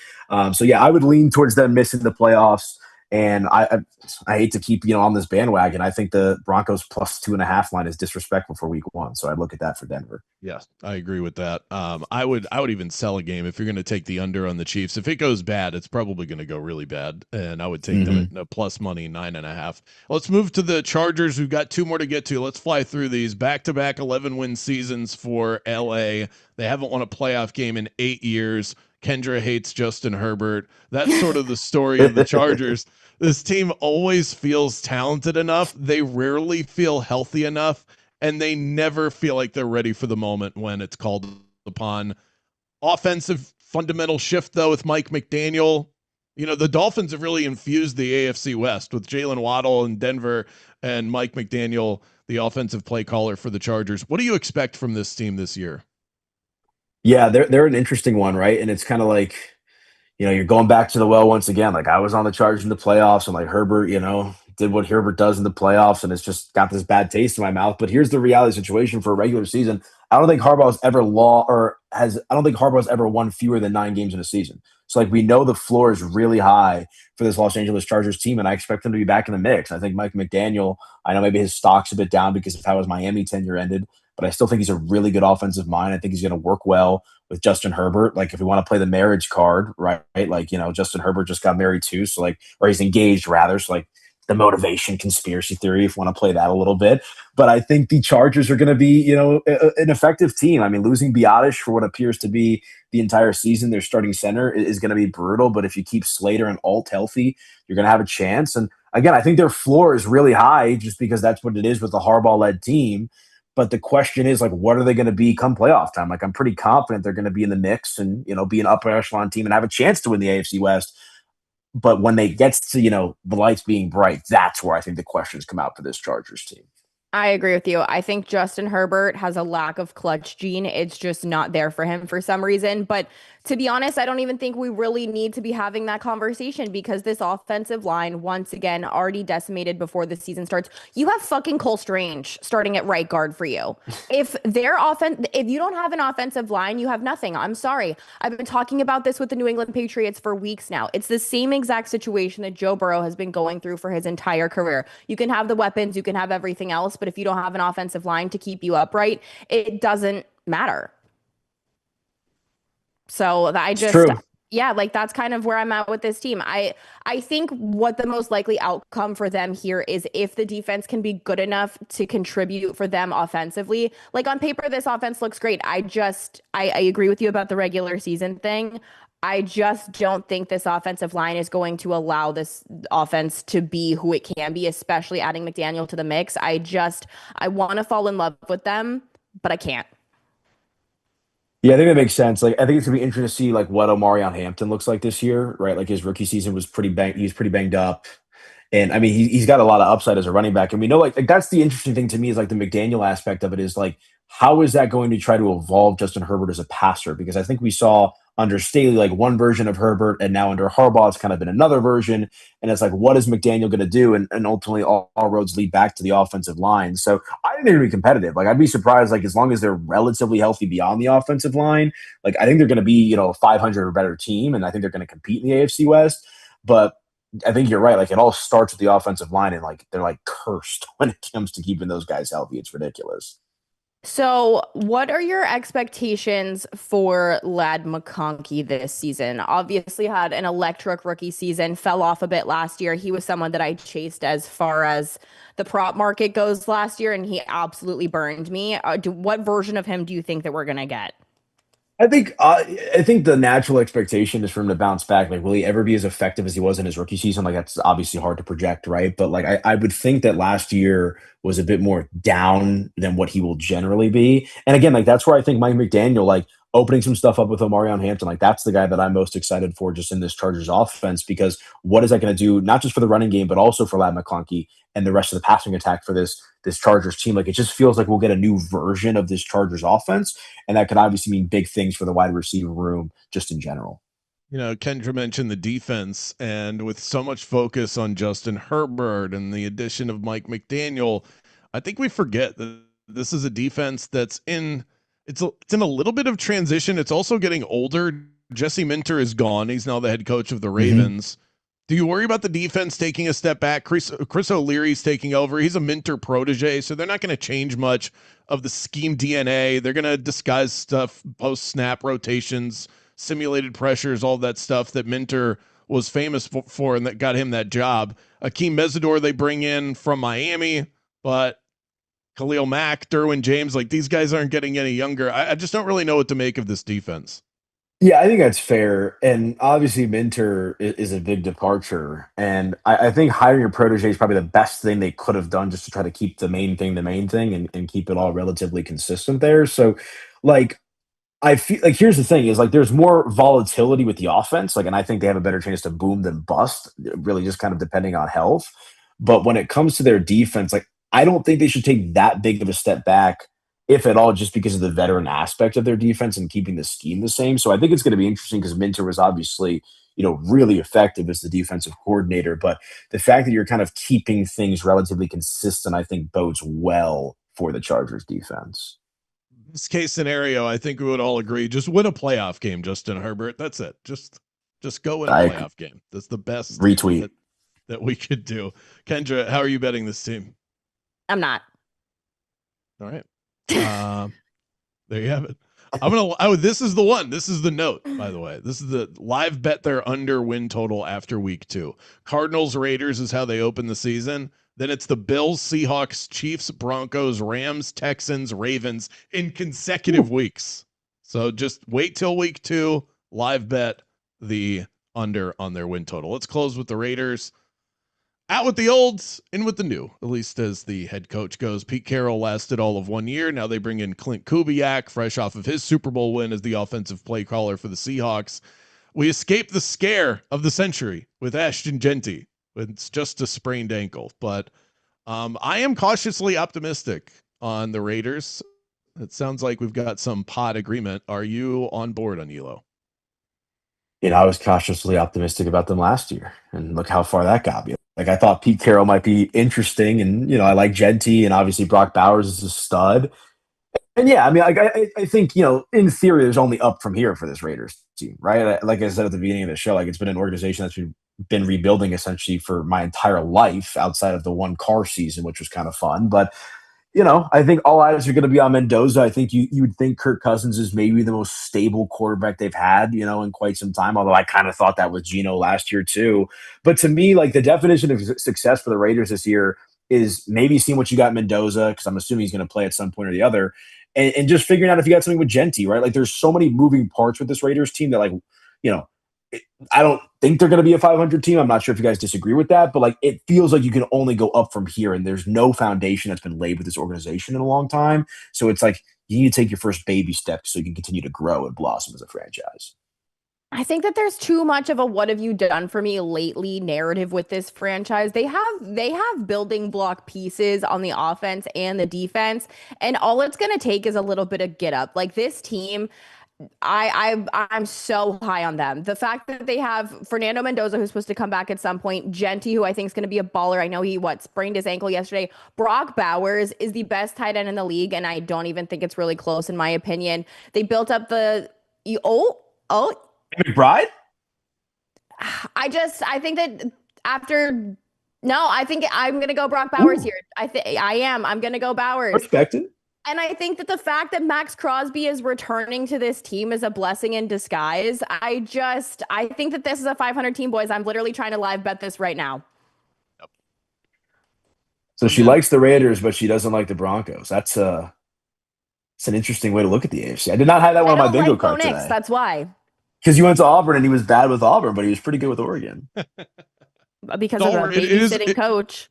So yeah, I would lean towards them missing the playoffs. And I hate to keep on this bandwagon. I think the Broncos plus 2.5 line is disrespectful for week 1. So I'd look at that for Denver. Yes, I agree with that. I would even sell a game if you're going to take the under on the Chiefs. If it goes bad, it's probably going to go really bad, and I would take them at plus money 9.5. Let's move to the Chargers. We've got 2 more to get to. Let's fly through these back-to-back 11-win seasons for LA. They haven't won a playoff game in 8 years. Kendra hates Justin Herbert. That's sort of the story of the Chargers. This team always feels talented enough. They rarely feel healthy enough, and they never feel like they're ready for the moment when it's called upon. Offensive fundamental shift, though, with Mike McDaniel. The Dolphins have really infused the AFC West with Jalen Waddle in Denver and Mike McDaniel, the offensive play caller for the Chargers. What do you expect from this team this year? Yeah, they're an interesting one, right? And it's kind of like, you're going back to the well once again. Like I was on the Chargers in the playoffs, and like Herbert, did what Herbert does in the playoffs, and it's just got this bad taste in my mouth. But here's the reality situation for a regular season. I don't think Harbaugh's ever won fewer than 9 games in a season. So like we know the floor is really high for this Los Angeles Chargers team, and I expect them to be back in the mix. I think Mike McDaniel, I know maybe his stock's a bit down because of how his Miami tenure ended, but I still think he's a really good offensive mind. I think he's going to work well with Justin Herbert. Like if we want to play the marriage card, right? Like, Justin Herbert just got married too. So like, or he's engaged rather. So like the motivation conspiracy theory, if you want to play that a little bit. But I think the Chargers are going to be, an effective team. I mean, losing Biotish for what appears to be the entire season, their starting center is going to be brutal. But if you keep Slater and Alt healthy, you're going to have a chance. And again, I think their floor is really high just because that's what it is with the Harbaugh-led team. But the question is, like, what are they going to be come playoff time? Like, I'm pretty confident they're going to be in the mix and, be an upper echelon team and have a chance to win the AFC West. But when they get to, the lights being bright, that's where I think the questions come out for this Chargers team. I agree with you. I think Justin Herbert has a lack of clutch gene. It's just not there for him for some reason. But To be honest, I don't even think we really need to be having that conversation because this offensive line, once again, already decimated before the season starts. You have fucking Cole Strange starting at right guard for you. If you don't have an offensive line, you have nothing. I'm sorry. I've been talking about this with the New England Patriots for weeks now. It's the same exact situation that Joe Burrow has been going through for his entire career. You can have the weapons, you can have everything else, but if you don't have an offensive line to keep you upright, it doesn't matter. So I It's just, true. yeah, like that's kind of where I'm at with this team. I think what the most likely outcome for them here is if the defense can be good enough to contribute for them offensively. Like on paper, this offense looks great. I agree with you about the regular season thing. I just don't think this offensive line is going to allow this offense to be who it can be, especially adding McDaniel to the mix. I want to fall in love with them, but I can't. Yeah, I think that makes sense. Like, I think it's gonna be interesting to see like what Omarion Hampton looks like this year, right? Like his rookie season was he was pretty banged up. And I mean, he's got a lot of upside as a running back. And we know like that's the interesting thing to me is like the McDaniel aspect of it is like, how is that going to try to evolve Justin Herbert as a passer? Because I think we saw under Staley like one version of Herbert, and now under Harbaugh, it's kind of been another version. And it's like, what is McDaniel going to do? And ultimately, all roads lead back to the offensive line. So I think they're going to be competitive. Like, I'd be surprised, like, as long as they're relatively healthy beyond the offensive line, like, I think they're going to be, 500 or better team. And I think they're going to compete in the AFC West. But I think you're right. Like it all starts with the offensive line, and like they're like cursed when it comes to keeping those guys healthy. It's ridiculous. So, what are your expectations for Lad McConkey this season? Obviously, had an electric rookie season, fell off a bit last year. He was someone that I chased as far as the prop market goes last year, and he absolutely burned me. What version of him do you think that we're gonna get? I think the natural expectation is for him to bounce back. Like, will he ever be as effective as he was in his rookie season? Like, that's obviously hard to project, right? But like, I would think that last year was a bit more down than what he will generally be. And again, like that's where I think Mike McDaniel, like opening some stuff up with Omarion Hampton, like that's the guy that I'm most excited for just in this Chargers offense because what is that going to do not just for the running game but also for Lad McConkey and the rest of the passing attack for this Chargers team? Like, it just feels like we'll get a new version of this Chargers offense, and that could obviously mean big things for the wide receiver room just in general. Kendra mentioned the defense, and with so much focus on Justin Herbert and the addition of Mike McDaniel, I think we forget that this is a defense that's it's in a little bit of transition. It's also getting older. Jesse Minter is gone. He's now the head coach of the Ravens. Do you worry about the defense taking a step back? Chris O'Leary's taking over. He's a Minter protege, so they're not going to change much of the scheme DNA. They're going to disguise stuff, post-snap rotations, simulated pressures, all that stuff that Minter was famous for and that got him that job. Akeem Mesidor they bring in from Miami, but Khalil Mack, Derwin James, like these guys aren't getting any younger. I just don't really know what to make of this defense. Yeah, I think that's fair. And obviously, Minter is a big departure. And I think hiring a protege is probably the best thing they could have done just to try to keep the main thing, and keep it all relatively consistent there. So, like, I feel like here's the thing is like there's more volatility with the offense. Like, and I think they have a better chance to boom than bust, really just kind of depending on health. But when it comes to their defense, like, I don't think they should take that big of a step back, if at all, just because of the veteran aspect of their defense and keeping the scheme the same. So I think it's going to be interesting because Minter was obviously, really effective as the defensive coordinator. But the fact that you're kind of keeping things relatively consistent, I think bodes well for the Chargers defense. This case scenario, I think we would all agree, just win a playoff game, Justin Herbert. That's it. Just go win a I playoff game. That's the best retweet. that we could do. Kendra, how are you betting this team? I'm not. All right. There you have it. This is the one. This is the note, by the way. This is the live bet their under win total after week 2. Cardinals Raiders is how they open the season. Then it's the Bills, Seahawks, Chiefs, Broncos, Rams, Texans, Ravens in consecutive weeks. So just wait till week 2, live bet the under on their win total. Let's close with the Raiders. Out with the olds, in with the new, at least as the head coach goes. Pete Carroll lasted all of 1 year. Now they bring in Clint Kubiak, fresh off of his Super Bowl win as the offensive play caller for the Seahawks. We escaped the scare of the century with Ashton Genty. It's just a sprained ankle, but I am cautiously optimistic on the Raiders. It sounds like we've got some pod agreement. Are you on board on Elo? I was cautiously optimistic about them last year, and look how far that got me. Like I thought Pete Carroll might be interesting, and I like Genty, and obviously Brock Bowers is a stud. And yeah, I mean, like, I think in theory, there's only up from here for this Raiders team, right? Like I said at the beginning of the show, like it's been an organization that's been rebuilding essentially for my entire life, outside of the one car season, which was kind of fun. But I think all eyes are going to be on Mendoza. I think you would think Kirk Cousins is maybe the most stable quarterback they've had, in quite some time. Although I kind of thought that with Geno last year too. But to me, like the definition of success for the Raiders this year is maybe seeing what you got in Mendoza, because I'm assuming he's going to play at some point or the other, and just figuring out if you got something with Genty, right? Like there's so many moving parts with this Raiders team that I don't think they're going to be a 500 team. I'm not sure if you guys disagree with that, but like it feels like you can only go up from here, and there's no foundation that's been laid with this organization in a long time. So it's like you need to take your first baby steps so you can continue to grow and blossom as a franchise. I think that there's too much of a "what have you done for me lately" narrative with this franchise. They have building block pieces on the offense and the defense, and all it's going to take is a little bit of get up. Like this team, I'm so high on them. The fact that they have Fernando Mendoza, who's supposed to come back at some point, Genty, who I think is going to be a baller. I know he sprained his ankle yesterday. Brock Bowers is the best tight end in the league, and I don't even think it's really close in my opinion. They built up oh. McBride? I think that after no, I think I'm gonna go Brock Bowers here. I'm gonna go Bowers. Respected. And I think that the fact that Max Crosby is returning to this team is a blessing in disguise. I think that this is a 500 team, boys. I'm literally trying to live bet this right now. So she likes the Raiders, but she doesn't like the Broncos. That's an interesting way to look at the AFC. I did not have that one on my bingo card today. That's why. Because you went to Auburn and he was bad with Auburn, but he was pretty good with Oregon. Because of the babysitting coach.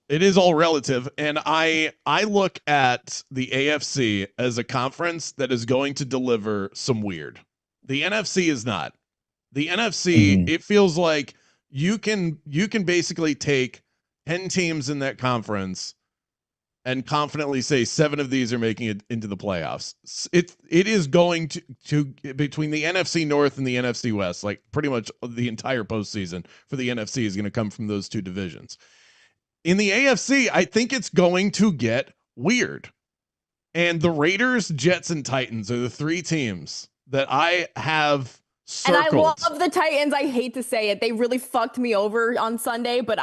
It is all relative. And I look at the AFC as a conference that is going to deliver some weird. The NFC is not. The NFC, It feels like you can basically take 10 teams in that conference and confidently say 7 of these are making it into the playoffs. It is going to between the NFC North and the NFC West, like pretty much the entire postseason for the NFC is going to come from those two divisions. In the AFC, I think it's going to get weird. And the Raiders, Jets, and Titans are the 3 teams that I have circled. And I love the Titans. I hate to say it. They really fucked me over on Sunday, but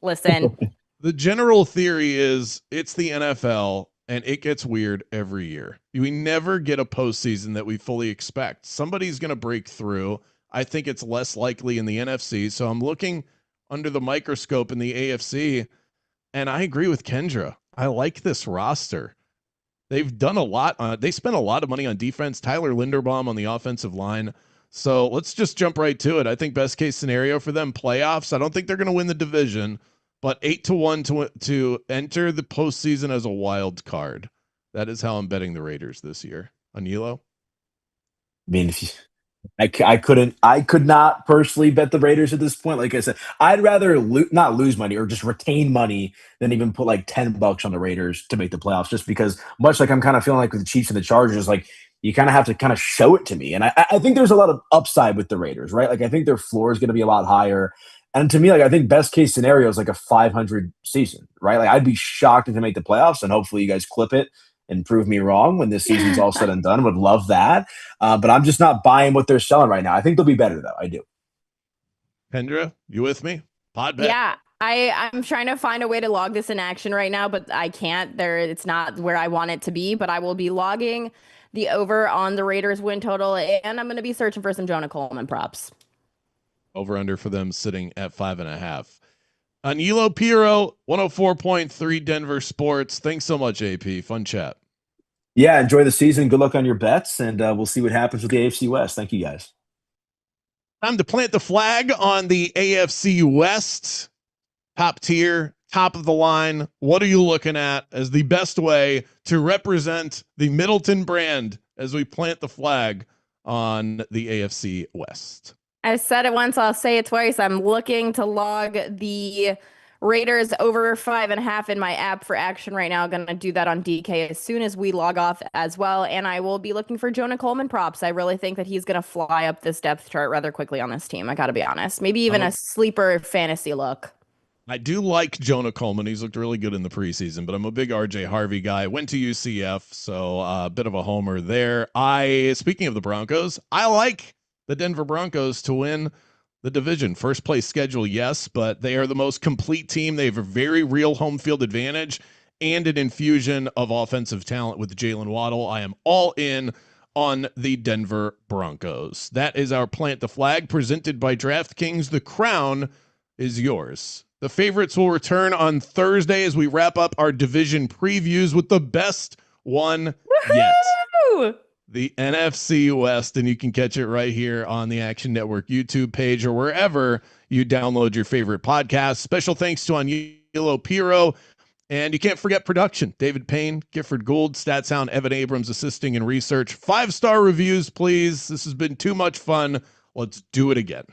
listen. The general theory is it's the NFL and it gets weird every year. We never get a postseason that we fully expect. Somebody's going to break through. I think it's less likely in the NFC. So I'm looking under the microscope in the AFC, and I agree with Kendra. I like this roster. They've done a lot. They spent a lot of money on defense. Tyler Linderbaum on the offensive line. So let's just jump right to it. I think best case scenario for them, playoffs. I don't think they're going to win the division, but 8-1 to enter the postseason as a wild card. That is how I'm betting the Raiders this year. Anilo? I mean, I could not personally bet the Raiders at this point. Like I said, I'd rather not lose money or just retain money than even put like $10 on the Raiders to make the playoffs, just because much like I'm kind of feeling like with the Chiefs and the Chargers, like you kind of have to kind of show it to me. And I think there's a lot of upside with the Raiders, right? Like I think their floor is going to be a lot higher. And to me, like I think best case scenario is like a 500 season, right? Like I'd be shocked if they make the playoffs, and hopefully you guys clip it and prove me wrong when this season's all said and done. Would love that. But I'm just not buying what they're selling right now. I think they'll be better though. I do. Kendra, you with me? Pod bet. Yeah. I'm trying to find a way to log this in action right now, but I can't. It's not where I want it to be, but I will be logging the over on the Raiders win total, and I'm going to be searching for some Jonah Coleman props. Over under for them sitting at 5.5. Anilo Piro, 104.3 Denver Sports. Thanks so much, AP. Fun chat. Yeah, enjoy the season. Good luck on your bets, and we'll see what happens with the AFC West. Thank you, guys. Time to plant the flag on the AFC West. Top tier, top of the line. What are you looking at as the best way to represent the Middleton brand as we plant the flag on the AFC West? I said it once, I'll say it twice. I'm looking to log the Raiders over 5.5 in my app for action right now. Gonna do that on DK as soon as we log off as well. And I will be looking for Jonah Coleman props. I really think that he's gonna fly up this depth chart rather quickly on this team. I gotta be honest. Maybe even a sleeper fantasy look. I do like Jonah Coleman. He's looked really good in the preseason, but I'm a big RJ Harvey guy. Went to UCF, so a bit of a homer there. Speaking of the Broncos, I like the Denver Broncos to win the division. First place schedule, yes, but they are the most complete team. They have a very real home field advantage and an infusion of offensive talent with Jalen Waddle. I am all in on the Denver Broncos. That is our Plant the Flag presented by DraftKings. The crown is yours. The favorites will return on Thursday as we wrap up our division previews with the best one yet. The NFC West, and you can catch it right here on the Action Network YouTube page or wherever you download your favorite podcast. Special thanks to Aniello Piro, and you can't forget production. David Payne, Gifford Gould, StatSound, Evan Abrams assisting in research. 5-star reviews, please. This has been too much fun. Let's do it again.